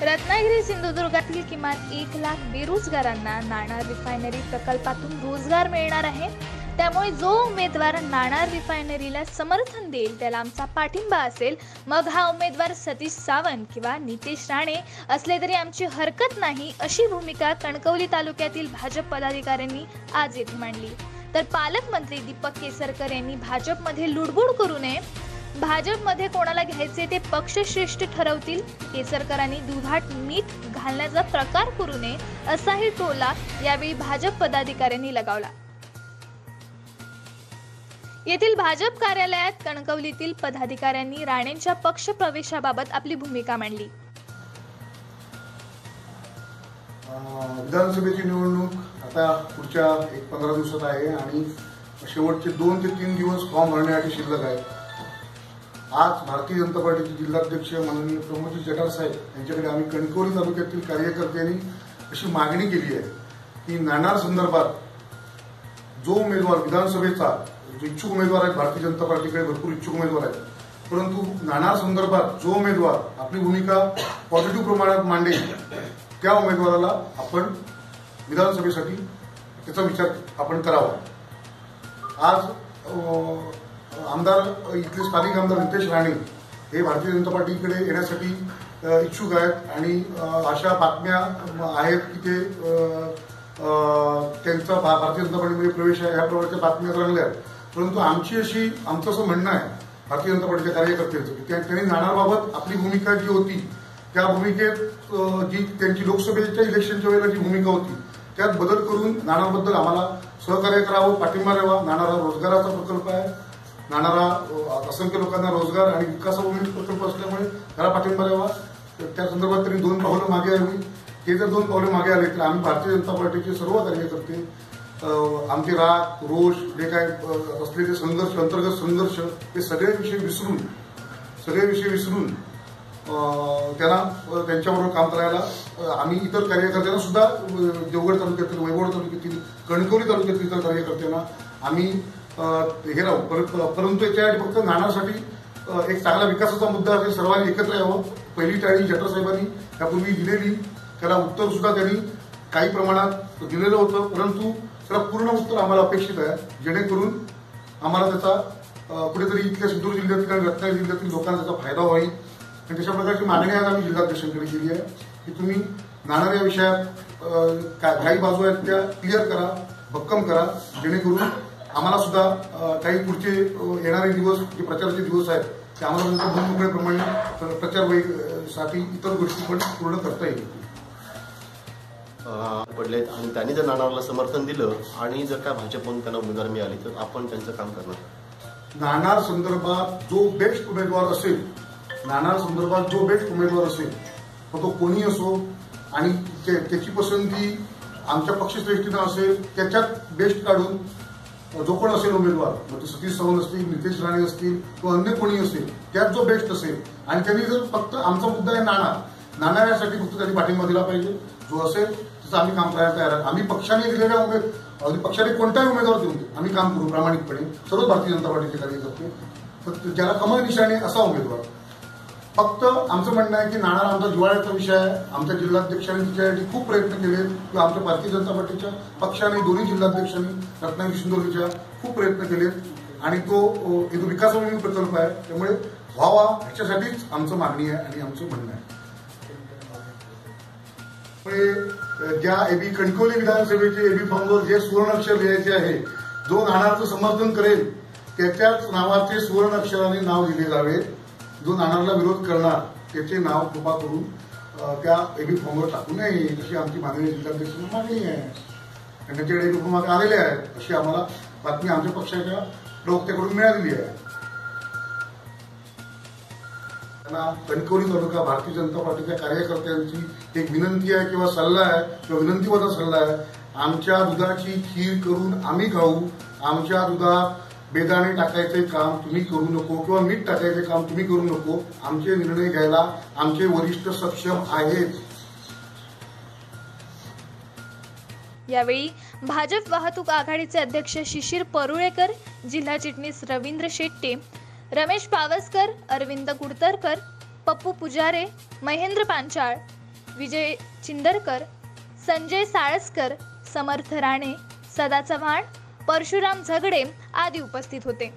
रत्नागिरी सिंधुदुर्गातील किमान 1 लाख बेरोजगारांना नाणार रिफायनरी प्रकल्पातून रोजगार मिळणार आहे। त्यामुळे जो उमेदवार नाणार रिफायनरीला समर्थन देईल त्याला आमचा पाठिंबा असेल। मग हा उमेदवार सतीश सावंत किंवा नितेश राणे असले तरी आमची हरकत नाही, अशी भूमिका कणकवली तालुक्यातील भाजप पदाधिकाऱ्यांनी आज येथे मांडली। तर पालकमंत्री दीपक केसरकर यांनी भाजपमध्ये लुडबुड करू नये, भाजपमध्ये कोणाला घ्यायचे ते पक्षश्रेष्ठ ठरवतील। केसरकरांनी दुधात मीठ घालण्याचा प्रकार करू नये असाही टोला यावेळी भाजप पदाधिकाऱ्यांनी लगावला। येथील भाजप कार्यालयात कणकवलीतील पदाधिकाऱ्यांनी राणेंच्या पक्ष प्रवेशाबाबत आपली भूमिका मांडली। विधानसभेची निवडणूक आता पुढच्या 15 दिवसात आहे आणि शेवटचे 2 ते 3 दिवस फॉर्म भरण्यासाठी शिल्लक आहे। आज भारतीय जनता पार्टीचे जिल्हाध्यक्ष माननीय प्रमोदजी जठार साहेब यांच्याकडे आम्ही कणकवली तालुक्यातील कार्यकर्त्यांनी अशी मागणी केली आहे की नाणार संदर्भात जो उमेदवार विधानसभेचा जो इच्छुक उमेदवार आहे, भारतीय जनता पार्टीकडे भरपूर इच्छुक उमेदवार आहेत, परंतु नाणार संदर्भात जो उमेदवार आपली भूमिका पॉझिटिव्ह प्रमाणात मांडेल त्या उमेदवाराला आपण विधानसभेसाठी त्याचा विचार आपण करावा। आज आमदार इथले स्थानिक आमदार नितेश राणे हे भारतीय जनता पार्टीकडे येण्यासाठी इच्छुक आहेत आणि अशा बातम्या आहेत की ते त्यांचा भारतीय जनता पार्टीमध्ये प्रवेश आहे, ह्या प्रकारच्या बातम्या चांगल्या आहेत। परंतु आमचं असं म्हणणं आहे भारतीय जनता पार्टीच्या कार्यकर्त्यांचं की त्यांनी नाणारबाबत आपली भूमिका जी होती त्या भूमिकेत जी त्यांची लोकसभेच्या इलेक्शनच्या वेळेला जी भूमिका होती त्यात बदल करून नाणारबद्दल आम्हाला सहकार्य करावं, पाठिंबा द्यावा। नाणारा रोजगाराचा प्रकल्प आहे, नाणारा असंख्य लोकांना रोजगार आणि विकासाभिमुख प्रकल्प असल्यामुळे त्याला पाठिंबा द्यावा। त्या संदर्भात त्यांनी 2 पावलं मागे आली। ते जर 2 पावलं मागे आले तर आम्ही भारतीय जनता पार्टीचे सर्व कार्यकर्ते आमचे राग रोष जे काय असलेले संघर्ष, अंतर्गत संघर्ष हे सगळे विषय विसरून त्यांना त्यांच्याबरोबर काम करायला आम्ही इतर कार्यकर्त्यांना सुद्धा देवगड तालुक्यातील, वैभववाडी तालुक्यातील, कणकवली तालुक्यातील इतर कार्यकर्त्यांना आम्ही हे राहू। परंतु याच्यासाठी फक्त नाणारसाठी एक चांगला विकासाचा मुद्दा असेल, सर्वांनी एकत्र यावं। पहिली टाळी जठार साहेबांनी यापूर्वी दिलेली, त्याला उत्तर सुद्धा त्यांनी काही प्रमाणात दिलेलं होतं, परंतु त्याला पूर्ण उत्तर आम्हाला अपेक्षित आहे जेणेकरून आम्हाला त्याचा कुठेतरी इथल्या सिंधुदुर्ग जिल्ह्यातील आणि रत्नागिरी जिल्ह्यातील लोकांना त्याचा फायदा होईल। आणि तशा प्रकारची मागणी आज आम्ही जिल्हाध्यक्षांकडे केली आहे की तुम्ही नाणार या विषयात काही बाजू आहेत त्या क्लिअर करा, भक्कम करा, जेणेकरून आम्हाला सुद्धा काही पुढचे येणारे दिवस जे प्रचाराचे दिवस आहेत ते आम्हाला भूमिकेप्रमाणे प्रचारासाठी इतर गोष्टी पण पूर्ण करता येईल पडलेत आणि त्यांनी जर नाणारला समर्थन दिलं आणि जर काय भाजपमधून त्यांना उमेदवार मिळाली तर आपण त्यांचं काम करणार। नाणार संदर्भात जो बेस्ट उमेदवार असेल, नाणार संदर्भात जो बेस्ट उमेदवार असेल तो कोणी असो आणि त्याची पसंती आमच्या पक्षश्रेष्ठीनं असेल, त्याच्यात बेस्ट काढून जो कोण असेल उमेदवार, मग सतीश सावंत असतील, नितेश राणे असतील किंवा अन्य कोणी असेल, त्यात जो बेस्ट असेल आणि त्यांनी जर फक्त आमचा मुद्दा आहे नाणार यासाठी फक्त त्यांनी पाठिंबा दिला पाहिजे, जो असेल त्याचं आम्ही काम करायला तयार आहे। आम्ही पक्षाने दिलेल्या पक्षाने कोणताही उमेदवार देऊन आम्ही काम करू प्रामाणिकपणे, सर्व भारतीय जनता पार्टीचे कार्यकर्ते, फक्त ज्याला कमळ निशाणे असा उमेदवार। फक्त आमचं म्हणणं आहे की नाणार आमचा जिव्हाळ्याचा विषय आहे। आमच्या जिल्हाध्यक्षांनी तिच्यासाठी खूप प्रयत्न केले किंवा आमच्या भारतीय जनता पार्टीच्या पक्षाने दोन्ही जिल्हाध्यक्षांनी रत्नागिरी सिंधुदुर्गच्या खूप प्रयत्न केलेत आणि तो विकासाभिमुख प्रकल्प आहे, त्यामुळे व्हावा ह्याच्यासाठीच आमचं मागणी आहे आणि आमचं म्हणणं आहे। ज्या एबी कणकवली विधानसभेचे एबी फॉर्मवर जे सुवर्ण अक्षर लिहायचे आहे, जो नाणारचं समर्थन करेल त्याच्याच नावाचे सुवर्ण अक्षराने नाव लिहिले जावे। जो नाणारला विरोध करणार त्याचे नाव कृपा करून त्या एबी फॉर्मवर टाकू नये अशी आमची मागणी जिल्हाध्यक्षांनी मागणी आहे आणि त्यांच्याकडे एबी फॉर्म आलेले आहेत अशी आम्हाला बातमी आमच्या पक्षाच्या प्रवक्त्याकडून मिळालेली आहे। त्यांना कणकवली तालुका भारतीय जनता पार्टीच्या कार्यकर्त्यांची एक विनंती आहे किंवा सल्ला आहे किंवा विनंतीवरचा सल्ला आहे, आमच्या दुधाची खीर करून आम्ही खाऊ, आमच्या दुधात बेदाणे टाकायचे काम तुम्ही करू नको किंवा मीठ टाकायचे काम तुम्ही करू नको। आमचे निर्णय घ्यायला आमचे वरिष्ठ सक्षम आहेत। यावेळी भाजप वाहतूक आघाडीचे अध्यक्ष शिशिर परुळेकर, जिल्हा चिटणीस रवींद्र शेट्टे, रमेश पावसकर, अरविंद कुडतरकर, पप्पू पुजारे, महेंद्र पांचाळ, विजय चिंदरकर, संजय साळसकर, समर्थ राणे, सदा चव्हाण, परशुराम झगडे आदी उपस्थित होते.